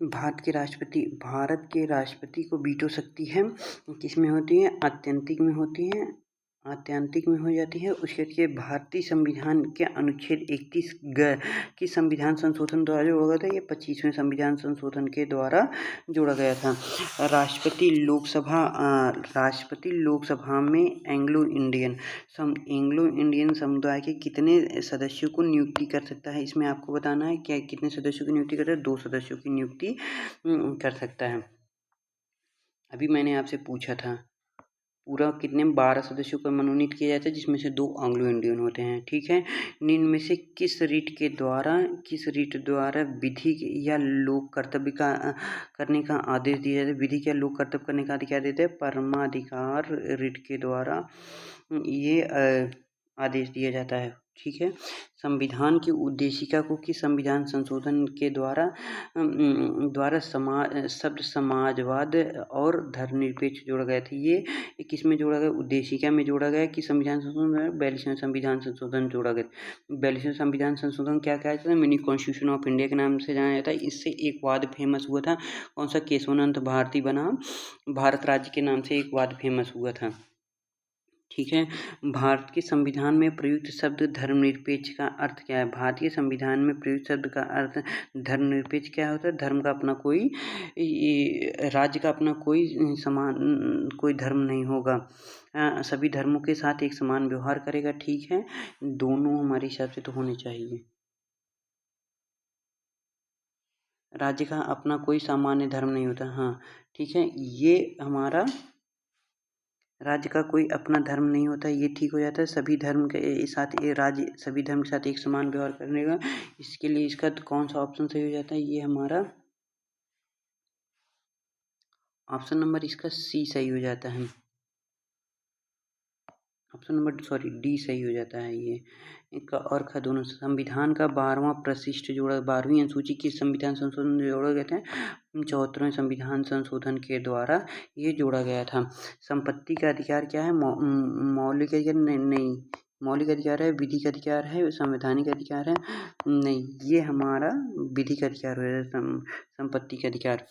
भारत के राष्ट्रपति को वीटो शक्ति है किस में होती है? आत्यंतिक में होती है, आत्यांतिक में हो जाती है। उसके बाद भारतीय संविधान के अनुच्छेद 31 की संविधान संशोधन द्वारा जोड़ा गया था। ये 25वें संविधान संशोधन के द्वारा जोड़ा गया था। राष्ट्रपति लोकसभा में एंग्लो इंडियन समुदाय के कितने सदस्यों को नियुक्ति कर सकता है? इसमें आपको बताना है क्या कितने सदस्यों की नियुक्ति करता है? 2 सदस्यों की नियुक्ति कर सकता है। अभी मैंने आपसे पूछा था पूरा कितने 12 सदस्यों को मनोनीत किया जाता है, जिसमें से 2 एंग्लो इंडियन होते हैं। ठीक है। निम्न में से किस रीट द्वारा विधि या लोक कर्तव्य का करने का आदेश दिया जाता है? विधि या लोक कर्तव्य करने का अधिकार देते हैं परमाधिकार रीट के द्वारा ये आदेश दिया जाता है। ठीक है। संविधान की उद्देशिका को किस संविधान संशोधन के द्वारा शब्द समाजवाद और धर्मनिरपेक्ष जोड़ा गया था। ये किस में जोड़ा गया? उद्देशिका में जोड़ा गया कि संविधान संशोधन 42वें संविधान संशोधन जोड़ा गया। 42वें संविधान संशोधन क्या कहा जाता है? मिनी कॉन्स्टिट्यूशन ऑफ इंडिया के नाम से जाना जाता है। इससे एक वाद फेमस हुआ था, कौन सा? केशवानंद भारती बनाम भारत राज्य के नाम से एक वाद फेमस हुआ था। ठीक है। भारत के संविधान में प्रयुक्त शब्द धर्मनिरपेक्ष का अर्थ क्या है? भारतीय संविधान में प्रयुक्त शब्द का अर्थ धर्मनिरपेक्ष क्या होता है? धर्म का अपना कोई राज्य का अपना कोई धर्म नहीं होगा, सभी धर्मों के साथ एक समान व्यवहार करेगा। ठीक है, दोनों हमारे हिसाब से तो होने चाहिए। राज्य का अपना कोई सामान्य धर्म नहीं होता। हाँ ठीक है, ये हमारा राज्य का कोई अपना धर्म नहीं होता, ये ठीक हो जाता है। सभी धर्म के साथ ये राज्य सभी धर्म के साथ एक समान व्यवहार करने का, इसके लिए इसका कौन सा ऑप्शन सही हो जाता है? ये हमारा ऑप्शन नंबर इसका सी सही हो जाता है। ऑप्शन नंबर डी सही हो जाता है। ये इनका और खा दोनों। संविधान का 12वां परिशिष्ट जोड़ा, 12वीं अनुसूची किस संविधान संशोधन में जोड़ा गया था? 74वें संविधान संशोधन के द्वारा ये जोड़ा गया था। संपत्ति का अधिकार क्या है? मौलिक अधिकार नहीं, मौलिक अधिकार है, विधिक अधिकार है, संवैधानिक अधिकार है नहीं, ये हमारा विधिक अधिकार है। संपत्ति का अधिकार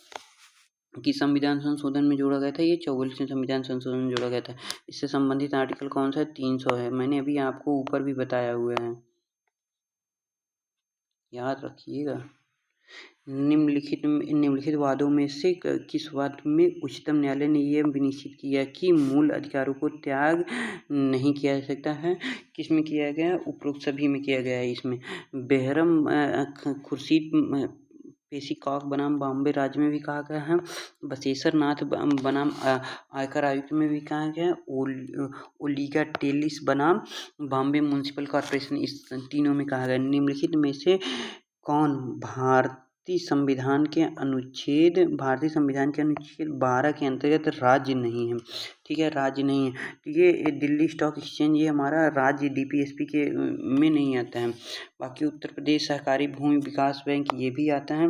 कि संविधान संशोधन में जोड़ा गया था, ये 44वें संविधान संशोधन में जोड़ा गया था। इससे संबंधित आर्टिकल कौन सा है? 300 है। मैंने अभी आपको ऊपर भी बताया हुआ है, याद रखिएगा। निम्नलिखित वादों में से किस वाद में उच्चतम न्यायालय ने यह विनिश्चित किया कि मूल अधिकारों को त्याग नहीं किया जा सकता है? किस में किया गया? उपरोक्त सभी में किया गया है। इसमें बेहरम खुर्शीद पेशीकॉक बनाम बॉम्बे राज्य में भी कहा गया है, बशेश्वर नाथ बनाम आयकर आयुक्त में भी कहा गया है, ओलिगा टेलिस बनाम बॉम्बे म्युनिसिपल कॉर्पोरेशन, इस तीनों में कहा गया। निम्नलिखित में से कौन भारतीय संविधान के अनुच्छेद 12 के अंतर्गत राज्य नहीं है? ठीक है, राज्य नहीं है। तो ये दिल्ली स्टॉक एक्सचेंज ये हमारा राज्य DPSP के में नहीं आता है। बाकी उत्तर प्रदेश सहकारी भूमि विकास बैंक ये भी आता है,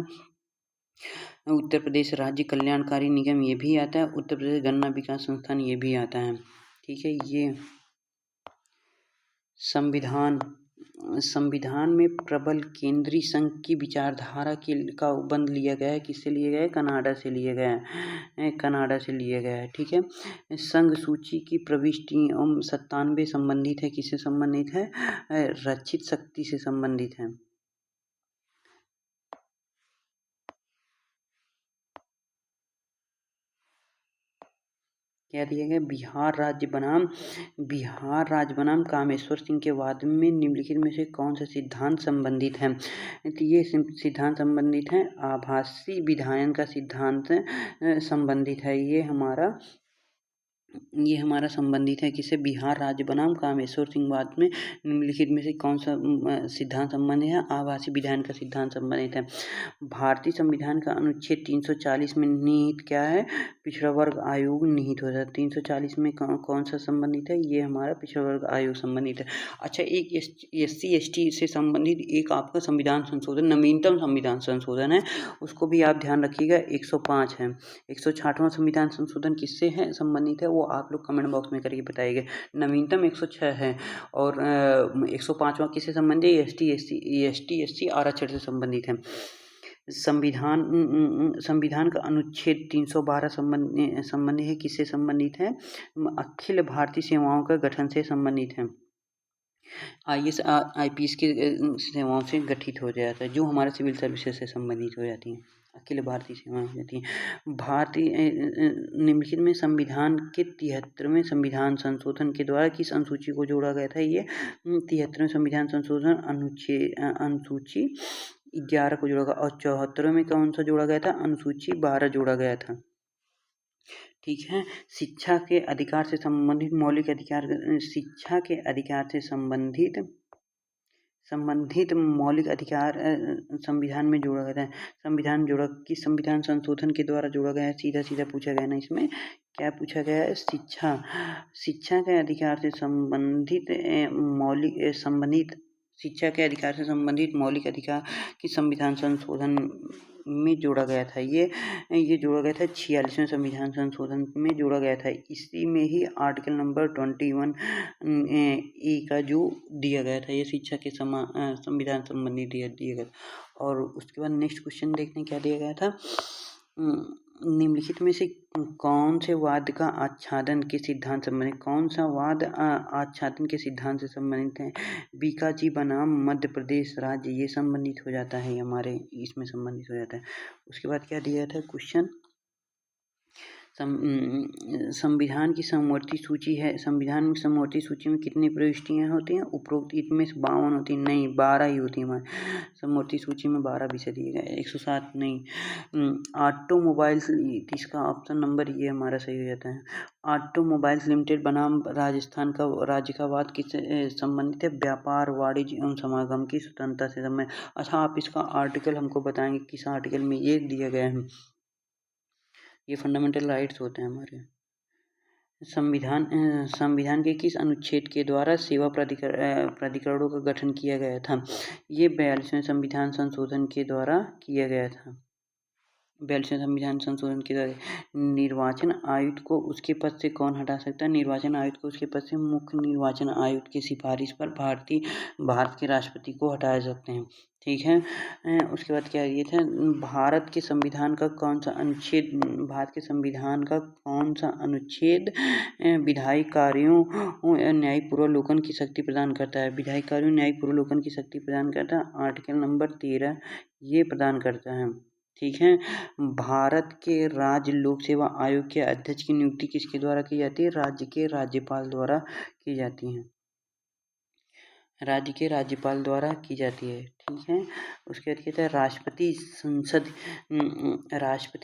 उत्तर प्रदेश राज्य कल्याणकारी निगम ये भी आता है, उत्तर प्रदेश गन्ना विकास संस्थान ये भी आता है। ठीक है, ये संविधान में प्रबल केंद्रीय संघ की विचारधारा का उपबंध लिया गया है। किससे लिया गया है? कनाडा से लिया गया है, कनाडा से लिया गया है। ठीक है, संघ सूची की प्रविष्टि 97 संबंधित है, किससे संबंधित है? रक्षित शक्ति से संबंधित है। क्या दिया गया? बिहार राज्य बनाम कामेश्वर सिंह के वाद में निम्नलिखित में से कौन सा सिद्धांत संबंधित है? तो ये सिद्धांत संबंधित है, आभासी विधायन का सिद्धांत संबंधित है। ये हमारा संबंधित है किससे? बिहार राज्य बनाम कामेश्वर सिंह वाद में निम्नलिखित में से कौन सा सिद्धांत संबंधित है? आभासी विधायन का सिद्धांत संबंधित है। भारतीय संविधान का अनुच्छेद 340 में निहित क्या है? पिछड़ा वर्ग आयोग निहित होता है। 340 में कौन सा संबंधित है? ये हमारा पिछड़ा वर्ग आयोग संबंधित है। अच्छा, एक SC ST से संबंधित एक आपका संविधान संशोधन, नवीनतम संविधान संशोधन है, उसको भी आप ध्यान रखिएगा, 105 है। 166वां संविधान संशोधन किससे है संबंधित है? वो आप लोग कमेंट बॉक्स में करके बताइएगा। नवीनतम 106 है और 105वां किससे संबंधित है? ST SC आरक्षण से संबंधित है। संविधान का अनुच्छेद 312 संबंधित है, किससे संबंधित है? अखिल भारतीय सेवाओं का गठन से संबंधित है। IAS IPS के सेवाओं से गठित हो जाता है, जो हमारे सिविल सर्विसेज से संबंधित हो जाती हैं, अखिल भारतीय सेवाएं हो जाती हैं। भारतीय निम्नलिखित में संविधान के 73वें संविधान संशोधन के द्वारा किस अनुसूची को जोड़ा गया था? ये 73वें संविधान संशोधन अनुसूची 11 को जोड़ा गया, और 74वें में कौन सा जोड़ा गया था? अनुसूची 12 जोड़ा गया था। ठीक है, शिक्षा के अधिकार से संबंधित मौलिक अधिकार, शिक्षा के अधिकार से संबंधित मौलिक अधिकार संविधान में जोड़ा गया है। किस संविधान संशोधन के द्वारा जोड़ा गया है? सीधा सीधा पूछा गया ना, इसमें क्या पूछा गया है? शिक्षा के अधिकार से संबंधित शिक्षा के अधिकार से संबंधित मौलिक अधिकार की संविधान संशोधन में जोड़ा गया था। ये जोड़ा गया था 46वें संविधान संशोधन में जोड़ा गया था। इसी में ही आर्टिकल नंबर 21 ए का जो दिया गया था, ये शिक्षा के संविधान संबंधी दिया गया। और उसके बाद नेक्स्ट क्वेश्चन देखते हैं क्या दिया गया था। निम्नलिखित में से कौन से वाद का आच्छादन के सिद्धांत संबंधित, कौन सा वाद आच्छादन के सिद्धांत से संबंधित है? बीकाजी बनाम मध्य प्रदेश राज्य, ये संबंधित हो जाता है, हमारे इसमें संबंधित हो जाता है। उसके बाद क्या दिया था क्वेश्चन, संविधान की समवर्ती सूची है। संविधान की समवर्ती सूची में कितनी प्रविष्टियाँ होती हैं? उपरोक्त इनमें से 52 होती हैं? नहीं, 12 ही होती है। हमारे समवर्ती सूची में 12 विषय दिए गए, 107 नहीं। ऑटोमोबाइल्स, इसका ऑप्शन नंबर ये हमारा सही हो जाता है। ऑटोमोबाइल्स लिमिटेड बनाम राजस्थान का राज्य का वाद किससे संबंधित है? व्यापार, वाणिज्य एवं समागम की स्वतंत्रता से संबंधित। अच्छा, आप इसका आर्टिकल हमको बताएंगे किस आर्टिकल में ये दिया गया है? ये फंडामेंटल राइट्स होते हैं हमारे। संविधान के किस अनुच्छेद के द्वारा सेवा प्राधिकरणों का गठन किया गया था? ये 42वें संविधान संशोधन के द्वारा किया गया था। 42वें संविधान संशोधन के द्वारा निर्वाचन आयुक्त को उसके पद से कौन हटा सकता है? निर्वाचन आयुक्त को उसके पद से मुख्य निर्वाचन आयुक्त की सिफारिश पर भारत के राष्ट्रपति को हटाया सकते हैं। ठीक है। उसके बाद क्या ये था, भारत के संविधान का कौन सा अनुच्छेद, भारत के संविधान का कौन सा अनुच्छेद विधायी कार्यों न्यायिक पूर्वावलोकन की शक्ति प्रदान करता है? विधायी कार्यों न्यायिक पूर्वावलोकन की शक्ति प्रदान करता है, आर्टिकल नंबर 13 ये प्रदान करता है। ठीक है। भारत के राज्य लोक सेवा आयोग के अध्यक्ष की नियुक्ति किसके द्वारा की जाती है? राज्य के राज्यपाल द्वारा की जाती है। राज्य के राज्यपाल द्वारा की जाती है। ठीक है। उसके बाद कहता है राष्ट्रपति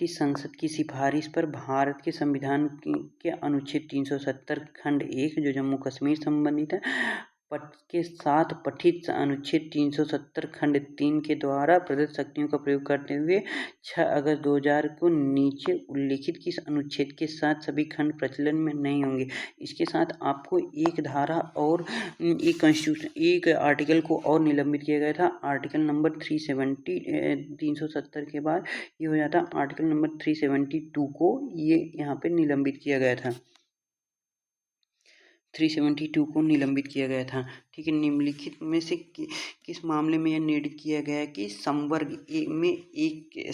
संसद की सिफारिश पर भारत के संविधान के अनुच्छेद 370 खंड 1 जो जम्मू कश्मीर संबंधित है के साथ पठित अनुच्छेद 370 खंड 3 के द्वारा प्रदत्त शक्तियों का प्रयोग करते हुए 6 अगस्त 2000 को नीचे उल्लिखित किस अनुच्छेद के साथ सभी खंड प्रचलन में नहीं होंगे? इसके साथ आपको एक धारा और एक कॉन्स्टिट्यूशन, एक आर्टिकल को और निलंबित किया गया था। आर्टिकल नंबर 370 के बाद ये हो जाता आर्टिकल नंबर 372 को ये यहाँ पे निलंबित किया गया था। 372 को निलंबित किया गया था। ठीक है। निम्नलिखित में से किस मामले में यह निर्णय किया गया है कि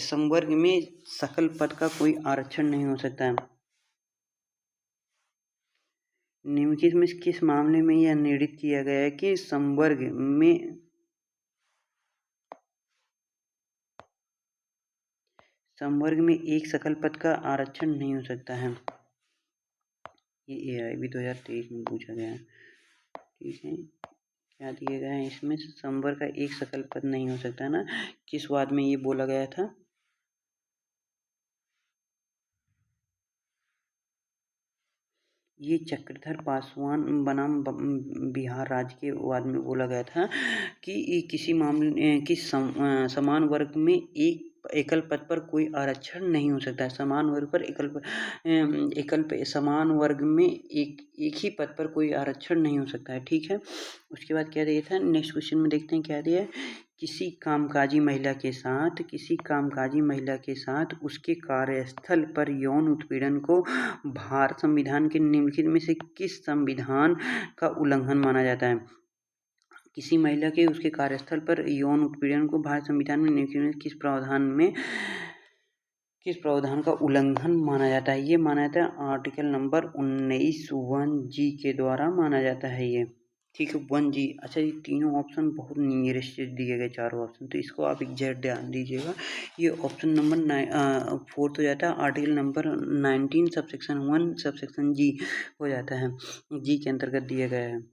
संवर्ग में सकल पद का कोई आरक्षण नहीं हो सकता है? निम्नलिखित में किस मामले में यह निर्णय किया गया है कि संवर्ग में एक सकल पद का आरक्षण नहीं हो सकता है? ये AIB 2023 में पूछा गया है। ठीक है। क्या दिया गया है इसमें? संवर्ग का एक सकल पद नहीं हो सकता ना, किस वाद में ये बोला गया था? ये चक्रधर पासवान बनाम बिहार राज्य के वाद में बोला गया था कि किसी मामले कि समान वर्ग में एक एकल पद पर कोई आरक्षण नहीं हो सकता है। समान वर्ग पर समान वर्ग में एक ही पद पर कोई आरक्षण नहीं हो सकता है। ठीक है। उसके बाद क्या दिया था? नेक्स्ट क्वेश्चन में देखते हैं क्या दिया है। किसी कामकाजी महिला के साथ उसके कार्यस्थल पर यौन उत्पीड़न को भारत संविधान के निम्नलिखित में से किस संविधान का उल्लंघन माना जाता है? किसी महिला के उसके कार्यस्थल पर यौन उत्पीड़न को भारत संविधान में निम्नलिखित में किस प्रावधान का उल्लंघन माना जाता है? ये माना जाता है आर्टिकल नंबर 19(1)G के द्वारा माना जाता है ये। ठीक है। 1G। अच्छा, ये तीनों ऑप्शन बहुत नियरेस्ट दिए गए, चारों ऑप्शन, तो इसको आप एग्जैक्ट ध्यान दीजिएगा। ये ऑप्शन नंबर 4 हो जाता है, article number 19 subsection 1 subsection G हो जाता है, G के अंतर्गत दिया गया है।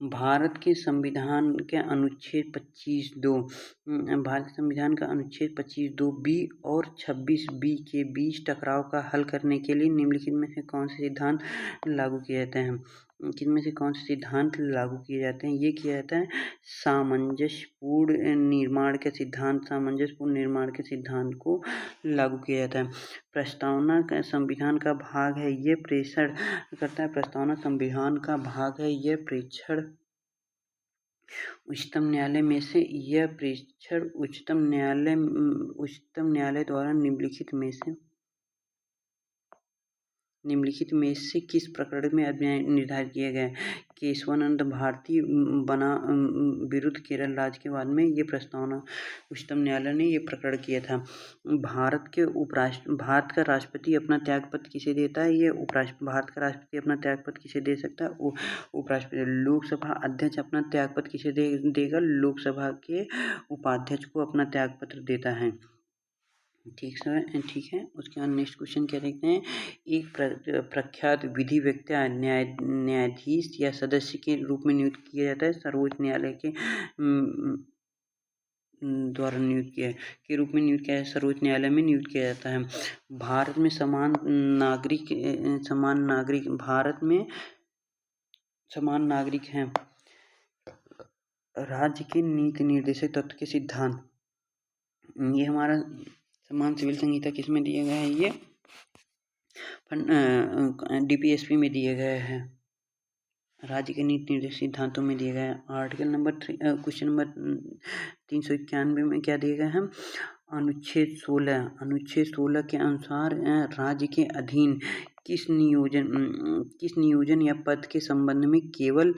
भारत के संविधान के अनुच्छेद 25(2) भारत संविधान का अनुच्छेद 25(2)B और 26B के बीच टकराव का हल करने के लिए निम्नलिखित में से कौन से सिद्धांत लागू किए जाते हैं? किनमें से कौन से सिद्धांत लागू किए जाते हैं? ये किया जाता है सामंजस्यपूर्ण निर्माण के सिद्धांत को लागू किया जाता है। प्रस्तावना का संविधान का भाग है, ये प्रेषण करता है। प्रस्तावना संविधान का भाग है, यह प्रेक्षण उच्चतम न्यायालय में से यह परीक्षण उच्चतम न्यायालय द्वारा निम्नलिखित में से किस प्रकरण में निर्धारित किया गया है? केशवानंद भारती विरुद्ध केरल राज्य के बाद में ये प्रस्तावना उच्चतम न्यायालय ने ये प्रकरण किया था। भारत का राष्ट्रपति अपना त्यागपत्र किसे देता है? ये भारत का राष्ट्रपति अपना त्यागपत्र किसे दे सकता है? उपराष्ट्रपति। लोकसभा अध्यक्ष अपना त्यागपत्र किसे देगा? लोकसभा के उपाध्यक्ष को अपना त्यागपत्र देता है। ठीक है। उसके बाद नेक्स्ट क्वेश्चन क्या देखते हैं? एक प्रख्यात विधि व्यक्ति न्यायाधीश या सदस्य के रूप में नियुक्त किया जाता है सर्वोच्च न्यायालय के द्वारा नियुक्त किया के रूप में नियुक्त किया है, सर्वोच्च न्यायालय में नियुक्त किया जाता है। भारत में समान नागरिक हैं। राज्य के नीति निर्देशक तत्व के सिद्धांत, ये हमारा समान सिविल संहिता किस में दिया गया है? ये DPSP में दिए गए हैं। राज्य के नीति निर्देशक सिद्धांतों में दिए गए हैं। आर्टिकल नंबर क्वेश्चन नंबर 391 में क्या दिए गए हैं? अनुच्छेद 16 के अनुसार राज्य के अधीन किस नियोजन या पद के संबंध में केवल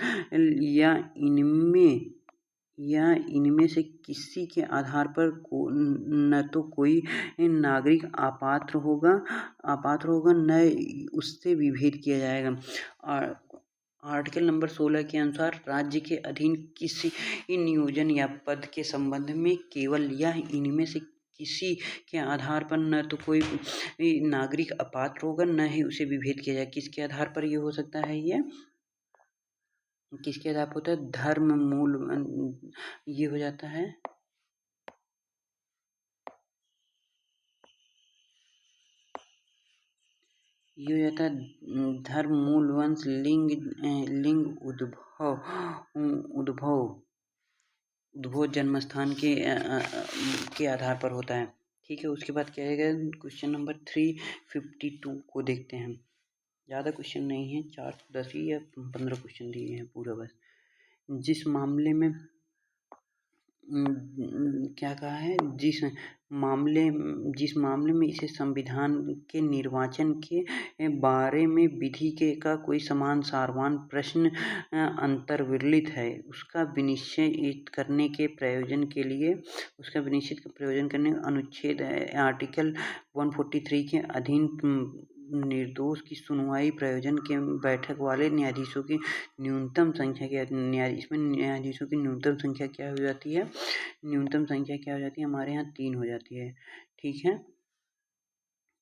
या इनमें से किसी के आधार पर न तो कोई नागरिक अपात्र होगा न उससे विभेद किया जाएगा। आर्टिकल नंबर 16 के अनुसार राज्य के अधीन किसी नियोजन या पद के संबंध में केवल या इनमें से किसी के आधार पर न तो कोई नागरिक अपात्र होगा न ही उसे विभेद किया जाए। किसके आधार पर ये हो सकता है? ये किसके आधार पर होता है? धर्म मूल ये हो जाता है। ये हो जाता है धर्म मूल वंश लिंग उद्भव जन्म स्थान के आधार पर होता है। ठीक है। उसके बाद क्या आएगा? क्वेश्चन नंबर 352 को देखते हैं। ज़्यादा क्वेश्चन नहीं है, 4-10 ही या 15 क्वेश्चन दिए हैं पूरा बस। जिस मामले में क्या कहा है? जिस मामले में इसे संविधान के निर्वाचन के बारे में विधि का कोई समान सारवान प्रश्न अंतर्विलित है, उसका विनिश्चित करने के प्रयोजन अनुच्छेद आर्टिकल 143 के अधीन निर्दोष की सुनवाई प्रयोजन के बैठक वाले न्यायाधीशों की न्यूनतम संख्या इसमें न्यायाधीशों की न्यूनतम संख्या क्या हो जाती है? हमारे यहाँ 3 हो जाती है। ठीक है।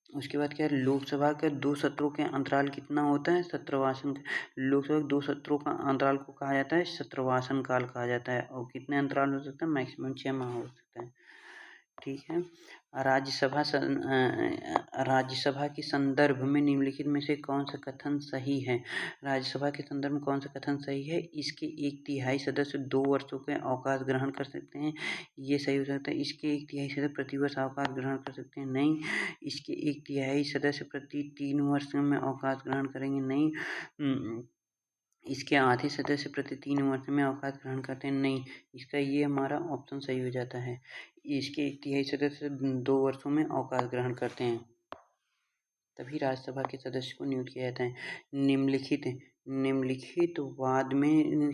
उसके बाद क्या है? लोकसभा के 2 सत्रों के अंतराल कितना होता है? सत्रवासन। लोकसभा के 2 सत्रों का अंतराल को कहा जाता है सत्रवासन काल कहा जाता है। और कितने अंतराल हो सकता है? मैक्सिमम 6 माह हो सकता है। ठीक है। राज्यसभा के संदर्भ में निम्नलिखित में से कौन सा कथन सही है? राज्यसभा के संदर्भ में कौन सा कथन सही है? इसके 1/3 सदस्य 2 वर्षों के अवकाश ग्रहण कर सकते हैं, ये सही हो सकता है। इसके 1/3 सदस्य प्रतिवर्ष अवकाश ग्रहण कर सकते हैं, नहीं। इसके 1/3 सदस्य प्रति 3 वर्ष में अवकाश ग्रहण करेंगे, नहीं। इसके आधे सदस्य प्रति 3 वर्ष में अवकाश ग्रहण करते हैं, नहीं। इसका ये हमारा ऑप्शन सही हो जाता है। इसके 1/3 सदस्य 2 वर्षों में अवकाश ग्रहण करते हैं, तभी राज्यसभा के सदस्य को नियुक्त किया जाता है। निम्नलिखित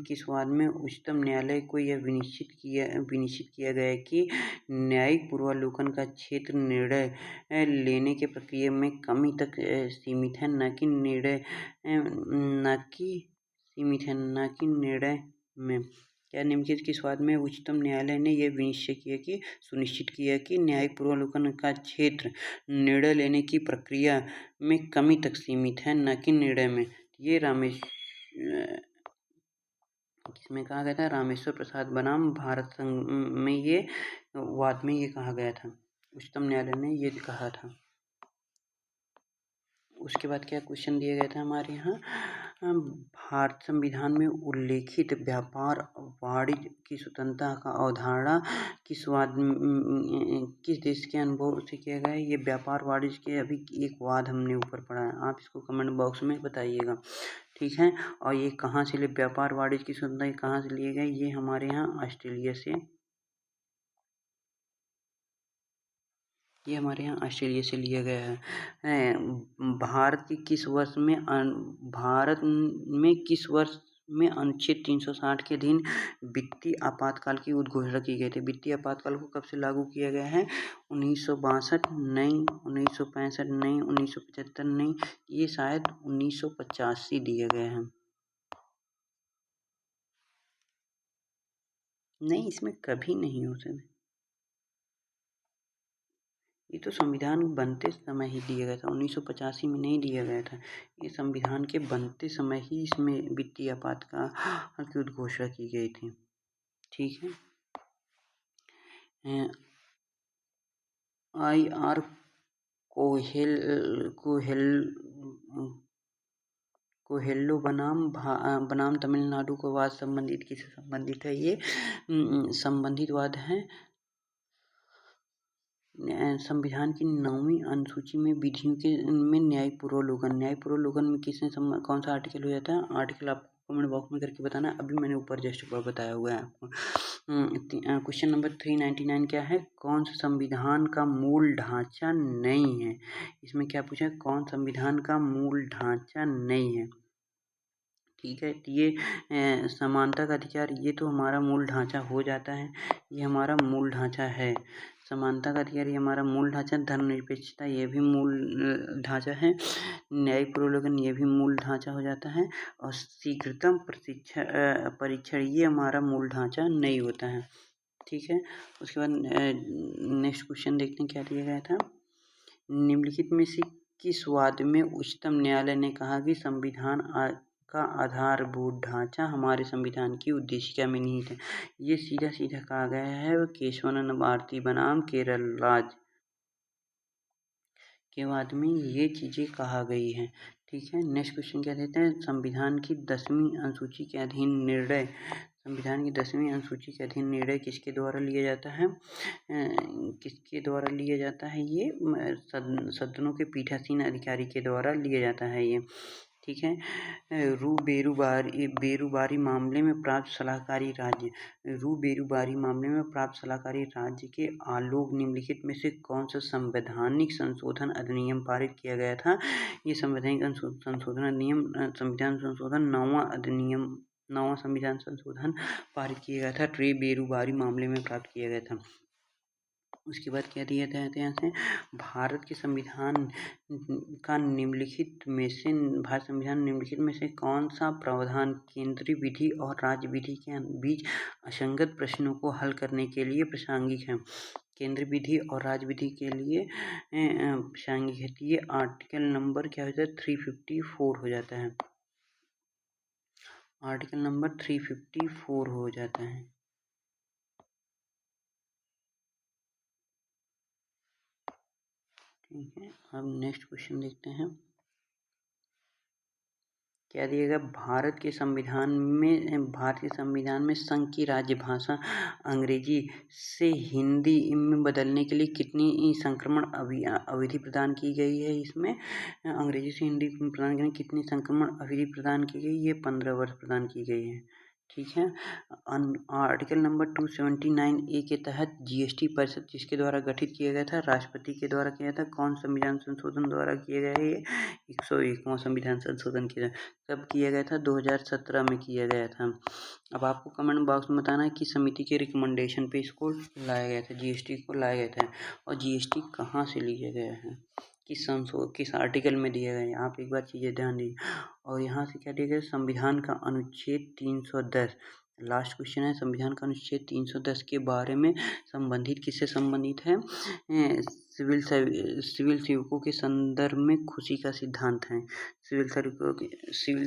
किस वाद में उच्चतम न्यायालय को यह विनिश्चित किया गया है कि न्यायिक पूर्वावलोकन का क्षेत्र निर्णय लेने के प्रक्रिया में कमी तक सीमित है, न कि निर्णय में। क्या निम्नलिखित किस वाद में उच्चतम न्यायालय ने यह सुनिश्चित किया कि न्यायिक पूर्वावलोकन का क्षेत्र निर्णय लेने की प्रक्रिया में कमी तक सीमित है, न कि निर्णय में? ये किसमें कहा गया था? रामेश्वर प्रसाद बनाम भारत संघ में ये वाद में ये कहा गया था, उच्चतम न्यायालय ने ये कहा था। उसके बाद क्या क्वेश्चन दिया गया था हमारे यहाँ? भारत संविधान में उल्लेखित व्यापार वाणिज्य की स्वतंत्रता का अवधारणा किस देश के अनुभव से किया गया है? ये व्यापार वाणिज्य के अभी एक वाद हमने ऊपर पढ़ा है, आप इसको कमेंट बॉक्स में बताइएगा, ठीक है। और ये कहाँ से लिए व्यापार वाणिज्य की स्वतंत्रता कहाँ से लिए गए? ये हमारे यहाँ ऑस्ट्रेलिया से, ये हमारे यहाँ ऑस्ट्रेलिया से लिया गया है। भारत के किस वर्ष में भारत में किस वर्ष में अनुच्छेद 360 के अधीन वित्तीय आपातकाल की उद्घोषणा की गई थी? वित्तीय आपातकाल को कब से लागू किया गया है? 1962 नहीं, 1965 नहीं, 1975 नहीं, ये शायद 1985 दिया गया है। नहीं, इसमें कभी नहीं हो सकता, ये तो संविधान बनते समय ही दिया गया था, 1985 में नहीं दिया गया था। ये संविधान के बनते समय ही इसमें वित्तीय आपातकाल की उद्घोषणा की गई थी, ठीक है। IR कोहेल्लो बनाम तमिलनाडु को वाद संबंधित किससे संबंधित है? ये संबंधित वाद है संविधान की 9वीं अनुसूची में विधियों के में न्यायिक पूर्वावलोकन में कौन सा आर्टिकल हो जाता है? आर्टिकल आपको कमेंट बॉक्स में करके बताना है, अभी मैंने ऊपर जस्ट ऊपर बताया हुआ है आपको। क्वेश्चन नंबर 399 क्या है? कौन सा संविधान का मूल ढांचा नहीं है? इसमें क्या पूछा है? कौन संविधान का मूल ढांचा नहीं है, ठीक है। तो ये समानता का अधिकार, ये तो हमारा मूल ढांचा हो जाता है, ये हमारा मूल ढांचा है। समानता का अधिकार ये हमारा मूल ढांचा, धर्मनिरपेक्षता ये भी मूल ढांचा है, न्यायिक पूर्वावलोकन ये भी मूल ढांचा हो जाता है, और शीघ्रतम परीक्षण ये हमारा मूल ढांचा नहीं होता है, ठीक है। उसके बाद नेक्स्ट क्वेश्चन देखते हैं क्या दिया गया था। निम्नलिखित में से किस वाद में उच्चतम न्यायालय ने कहा कि संविधान का आधारभूत ढांचा हमारे संविधान की उद्देशिका में निहित है? ये सीधा सीधा कहा गया है वो केशवानंद भारती बनाम केरल राज्य के वाद में ये चीज़ें कहा गई हैं, ठीक है। नेक्स्ट क्वेश्चन क्या देते हैं? संविधान की 10वीं अनुसूची के अधीन निर्णय, संविधान की 10वीं अनुसूची के अधीन निर्णय किसके द्वारा लिया जाता है? किसके द्वारा लिया जाता है? ये सदनों के पीठासीन अधिकारी के द्वारा लिया जाता है ये, ठीक है। बेरुबारी मामले में प्राप्त सलाहकारी राज्य के आलोक निम्नलिखित में से कौन सा संवैधानिक संशोधन अधिनियम पारित किया गया था? ये संवैधानिक संशोधन अधिनियम संविधान संशोधन 9वां संविधान संशोधन पारित किया गया था, बेरुबारी मामले में प्राप्त किया गया था। उसके बाद क्या दिया गया था यहाँ से? भारत संविधान निम्नलिखित में से कौन सा प्रावधान केंद्रीय विधि और राज्य विधि के बीच असंगत प्रश्नों को हल करने के लिए प्रासंगिक है? केंद्रीय विधि और राज्य विधि के लिए प्रासंगिक है, ये आर्टिकल नंबर क्या हो जाता है? 354 हो जाता है, आर्टिकल नंबर 354 हो जाता है, ठीक है। अब नेक्स्ट क्वेश्चन देखते हैं क्या दिएगा? भारत के संविधान में संघ की राज्य भाषा अंग्रेजी से हिंदी में बदलने के लिए कितनी संक्रमण अवधि प्रदान की गई है? इसमें अंग्रेजी से हिंदी प्रदान करने कितनी संक्रमण अवधि प्रदान की गई? ये 15 वर्ष प्रदान की गई है, ठीक है। आर्टिकल नंबर 279A के तहत GST परिषद किसके द्वारा गठित किया गया था? राष्ट्रपति के द्वारा किया था। कौन संविधान संशोधन द्वारा किया गया है? ये 101वां संविधान संशोधन किया। कब किया गया था? 2017 में किया गया था। अब आपको कमेंट बॉक्स में बताना है कि समिति के रिकमेंडेशन पे इसको लाया गया था, GST को लाया गया था, और GST कहाँ से लिया गया है, किस आर्टिकल में दिया गया है, आप एक बार चीज़ें ध्यान दीजिए। और यहाँ से क्या दिया गया? संविधान का अनुच्छेद 310, लास्ट क्वेश्चन है, संविधान का अनुच्छेद 310 के बारे में संबंधित किससे संबंधित है? सिविल सेवकों के संदर्भ में खुशी का सिद्धांत है, सिविल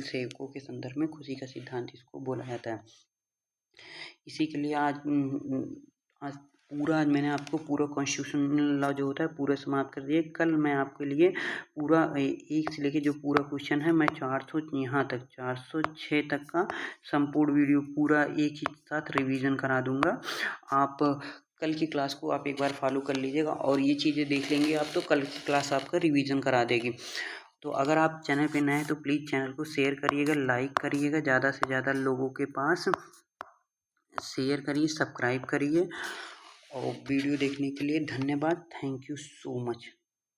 सेवकों के संदर्भ में खुशी का सिद्धांत इसको बोला जाता है। इसी के लिए आज पूरा आज मैंने आपको पूरा कॉन्स्टिट्यूशनल लॉ जो होता है पूरा समाप्त कर दिया। कल मैं आपके लिए पूरा एक से लेके जो पूरा क्वेश्चन है मैं 400 यहाँ तक 406 तक का संपूर्ण वीडियो पूरा एक ही साथ रिवीजन करा दूंगा। आप कल की क्लास को आप एक बार फॉलो कर लीजिएगा और ये चीज़ें देख लेंगे आप तो कल की क्लास आपका रिवीजन करा देगी। तो अगर आप चैनल पे नए हैं तो प्लीज़ चैनल को शेयर करिएगा, लाइक करिएगा, ज़्यादा से ज़्यादा लोगों के पास शेयर करिए, सब्सक्राइब करिए और वीडियो देखने के लिए धन्यवाद। Thank you so much.